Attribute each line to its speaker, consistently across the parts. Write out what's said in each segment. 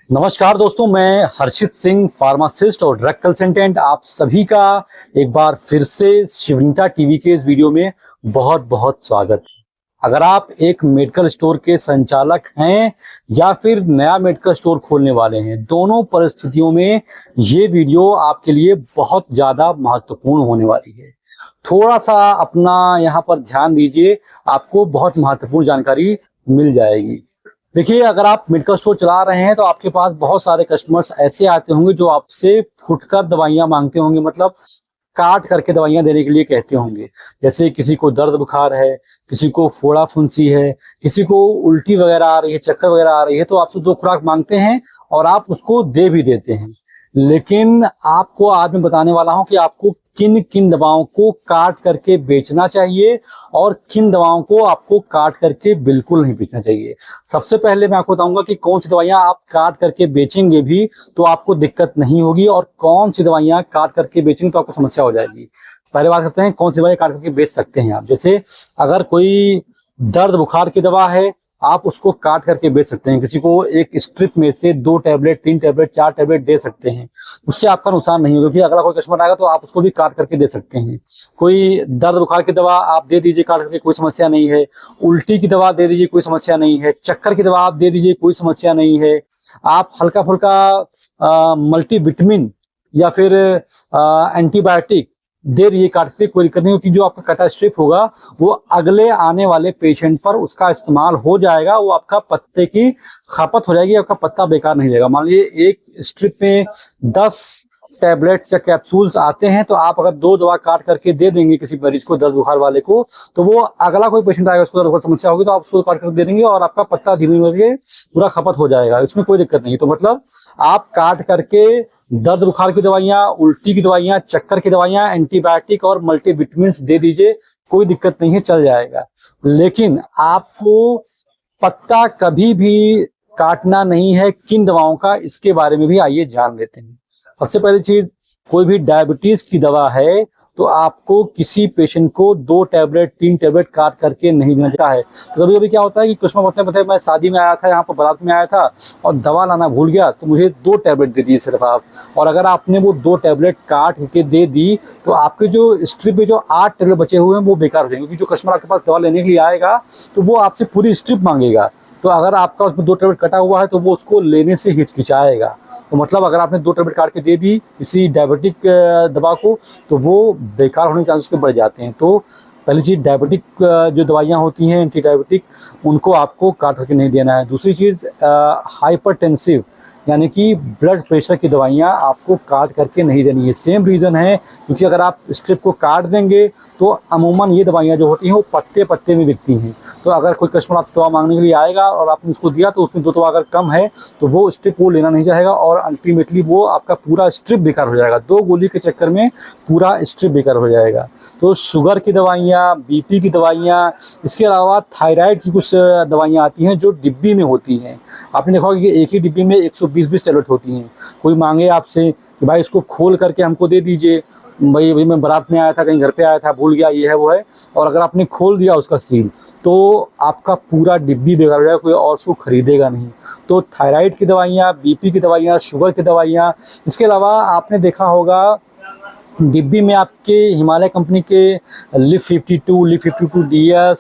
Speaker 1: नमस्कार दोस्तों, मैं हर्षित सिंह, फार्मासिस्ट और ड्रग कंसल्टेंट। आप सभी का एक बार फिर से शिवनीता टीवी के इस वीडियो में बहुत बहुत स्वागत है। अगर आप एक मेडिकल स्टोर के संचालक हैं या फिर नया मेडिकल स्टोर खोलने वाले हैं, दोनों परिस्थितियों में ये वीडियो आपके लिए बहुत ज्यादा महत्वपूर्ण होने वाली है। थोड़ा सा अपना यहाँ पर ध्यान दीजिए, आपको बहुत महत्वपूर्ण जानकारी मिल जाएगी। देखिए, अगर आप मेडिकल स्टोर चला रहे हैं तो आपके पास बहुत सारे कस्टमर्स ऐसे आते होंगे जो आपसे फुटकर दवाइयां मांगते होंगे, मतलब काट करके दवाइयां देने के लिए कहते होंगे। जैसे किसी को दर्द बुखार है, किसी को फोड़ा फुंसी है, किसी को उल्टी वगैरह आ रही है, चक्कर वगैरह आ रही है, तो आपसे 2 खुराक मांगते हैं और आप उसको दे भी देते हैं। लेकिन आपको आज मैं बताने वाला हूं कि आपको किन किन दवाओं को काट करके बेचना चाहिए और किन दवाओं को आपको काट करके बिल्कुल नहीं बेचना चाहिए। सबसे पहले मैं आपको बताऊंगा कि कौन सी दवाइयां आप काट करके बेचेंगे भी तो आपको दिक्कत नहीं होगी और कौन सी दवाइयां काट करके बेचेंगे तो आपको समस्या हो जाएगी। पहले बात करते हैं कौन सी दवाइयां काट करके बेच सकते हैं आप। जैसे अगर कोई दर्द बुखार की दवा है, आप उसको काट करके बेच सकते हैं। किसी को एक स्ट्रिप में से 2 टैबलेट, 3 टैबलेट, 4 टैबलेट दे सकते हैं, उससे आपका नुकसान नहीं होगा, क्योंकि अगला कोई कस्टमर आएगा तो आप उसको भी काट करके दे सकते हैं। कोई दर्द बुखार की दवा आप दे दीजिए काट करके, कोई समस्या नहीं है। उल्टी की दवा दे दीजिए, कोई समस्या नहीं है। चक्कर की दवा आप दे दीजिए, कोई समस्या नहीं है। आप हल्का फुल्का मल्टीविटामिन या फिर एंटीबायोटिक दे दिए काट के, कोई दिक्कत नहीं, क्योंकि जो आपका कटा स्ट्रिप होगा वो अगले आने वाले पेशेंट पर उसका इस्तेमाल हो जाएगा। वो आपका पत्ते की खपत हो जाएगी, आपका पत्ता बेकार नहीं जाएगा। मान लीजिए एक स्ट्रिप में 10 टैबलेट्स या कैप्सूल्स आते हैं, तो आप अगर 2 दवा काट करके दे देंगे किसी मरीज को, दर्द बुखार वाले को, तो वो अगला कोई पेशेंट आएगा, उसको दर्द बुखार समस्या होगी, तो आप उसको काट कर दे देंगे और आपका पत्ता धीमे धीमे पूरा खपत हो जाएगा। इसमें कोई दिक्कत नहीं। तो मतलब आप काट करके दर्द बुखार की दवाइयां, उल्टी की दवाइयां, चक्कर की दवाइयां, एंटीबायोटिक और मल्टीविटामिन दे दीजिए, कोई दिक्कत नहीं है, चल जाएगा। लेकिन आपको पत्ता कभी भी काटना नहीं है। किन दवाओं का, इसके बारे में भी आइए जान लेते हैं। सबसे पहली चीज, कोई भी डायबिटीज की दवा है तो आपको किसी पेशेंट को 2 टैबलेट, 3 टैबलेट काट करके नहीं देना चाहता है। तो कभी कभी क्या होता है कि कस्टमर बोलते हैं मैं शादी में आया था, यहाँ पर बारात में आया था और दवा लाना भूल गया, तो मुझे 2 टैबलेट दे दिए सिर्फ आप। और अगर आपने वो 2 टैबलेट काट के दे दी तो आपके जो स्ट्रिप में जो 8 टैबलेट बचे हुए हैं वो बेकार हो जाएंगे, क्योंकि जो कस्टमर आपके पास दवा लेने के लिए आएगा तो वो आपसे पूरी स्ट्रिप मांगेगा। तो अगर आपका उसमें 2 टैबलेट कटा हुआ है तो वो उसको लेने से हिचकिचाएगा। तो मतलब अगर आपने 2 टैबलेट काट के दे दी किसी डायबिटिक दवा को तो वो बेकार होने के चांसेस उसके बढ़ जाते हैं। तो पहली चीज, डायबिटिक जो दवाइयां होती हैं एंटी डायबिटिक, उनको आपको काट करके नहीं देना है। दूसरी चीज, हाइपरटेंसिव यानी कि ब्लड प्रेशर की दवाइयां आपको काट करके नहीं देनी है। सेम रीज़न है, क्योंकि अगर आप स्ट्रिप को काट देंगे तो अमूमन ये दवाइयां जो होती हैं वो पत्ते पत्ते में बिकती हैं। तो अगर कोई कस्टमर आपसे दवा मांगने के लिए आएगा और आपने उसको दिया तो उसमें 2 दवा अगर कम है तो वो स्ट्रिप वो लेना नहीं चाहेगा और अल्टीमेटली वो आपका पूरा स्ट्रिप बेकार हो जाएगा। 2 गोली के चक्कर में पूरा स्ट्रिप बेकार हो जाएगा। तो शुगर की दवाइयाँ, बीपी की दवाइयाँ, इसके अलावा थायराइड की कुछ दवाइयाँ आती हैं जो डिब्बी में होती हैं। आपने देखा होगा कि एक ही डिब्बी में 120-20 टैबलेट होती हैं। कोई मांगे आपसे कि भाई इसको खोल करके हमको दे दीजिए, भाई मैं बारात में आया था, कहीं घर पे आया था, भूल गया, ये है वो है, और अगर आपने खोल दिया उसका सील तो आपका पूरा डिब्बी बेकार हो जाएगा, कोई और उसको खरीदेगा नहीं। तो थायराइड की दवाइयाँ, बीपी की दवाइयाँ, शुगर की दवाइयाँ, इसके अलावा आपने देखा होगा डिब्बी में आपके हिमालय कंपनी के लिव 52, लिव 52 DS,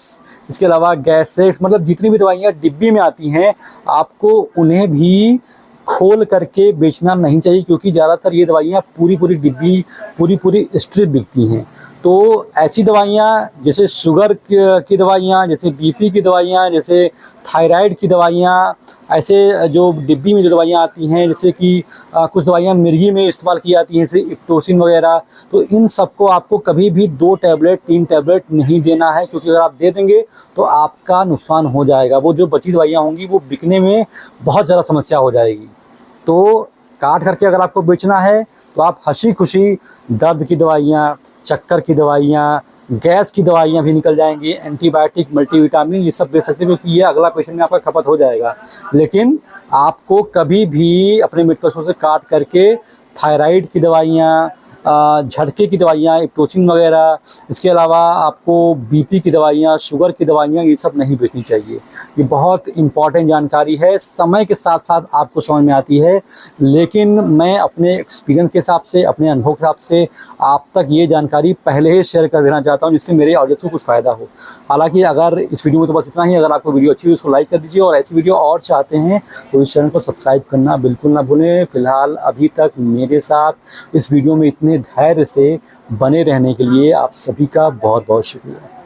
Speaker 1: इसके अलावा गैसेक्स, मतलब जितनी भी दवाइयाँ डिब्बी में आती हैं आपको उन्हें भी खोल करके बेचना नहीं चाहिए, क्योंकि ज़्यादातर ये दवाइयाँ पूरी पूरी डिब्बी, पूरी पूरी स्ट्रिप बिकती हैं। तो ऐसी दवाइयाँ जैसे शुगर की दवाइयाँ, जैसे बीपी की दवाइयाँ, जैसे थायराइड की दवाइयाँ, ऐसे जो डिब्बी में जो दवाइयाँ आती हैं, जैसे कि कुछ दवाइयाँ मिर्गी में इस्तेमाल की जाती हैं, जैसे इप्टोसिन वगैरह, तो इन सबको आपको कभी भी 2 टैबलेट, 3 टैबलेट नहीं देना है, क्योंकि अगर आप दे देंगे तो आपका नुकसान हो जाएगा। वो जो बची दवाइयाँ होंगी वो बिकने में बहुत ज़्यादा समस्या हो जाएगी। तो काट करके अगर आपको बेचना है तो आप हंसी खुशी दर्द की दवाइयाँ, चक्कर की दवाइयाँ, गैस की दवाइयाँ भी निकल जाएंगी, एंटीबायोटिक, मल्टीविटामिन, ये सब दे सकते हैं, क्योंकि ये अगला पेशेंट में आपका खपत हो जाएगा। लेकिन आपको कभी भी अपने मेडिकल स्टोर से काट करके थायराइड की दवाइयाँ, झटके की दवाइयाँ, इप्टोसिन वगैरह, इसके अलावा आपको बीपी की दवाइयाँ, शुगर की दवाइयाँ, ये सब नहीं बेचनी चाहिए। ये बहुत इम्पॉर्टेंट जानकारी है, समय के साथ साथ आपको समझ में आती है, लेकिन मैं अपने एक्सपीरियंस के हिसाब से, अपने अनुभव के हिसाब से आप तक ये जानकारी पहले ही शेयर कर देना चाहता हूँ, जिससे मेरे ऑडियंस को कुछ फ़ायदा हो। हालाँकि अगर इस वीडियो में तो बस इतना ही। अगर आपको वीडियो अच्छी हुई, उसको लाइक कर दीजिए, और ऐसी वीडियो और चाहते हैं तो इस चैनल को सब्सक्राइब करना बिल्कुल ना भूलें। फिलहाल अभी तक मेरे साथ इस वीडियो में इतने धैर्य से बने रहने के लिए आप सभी का बहुत बहुत शुक्रिया।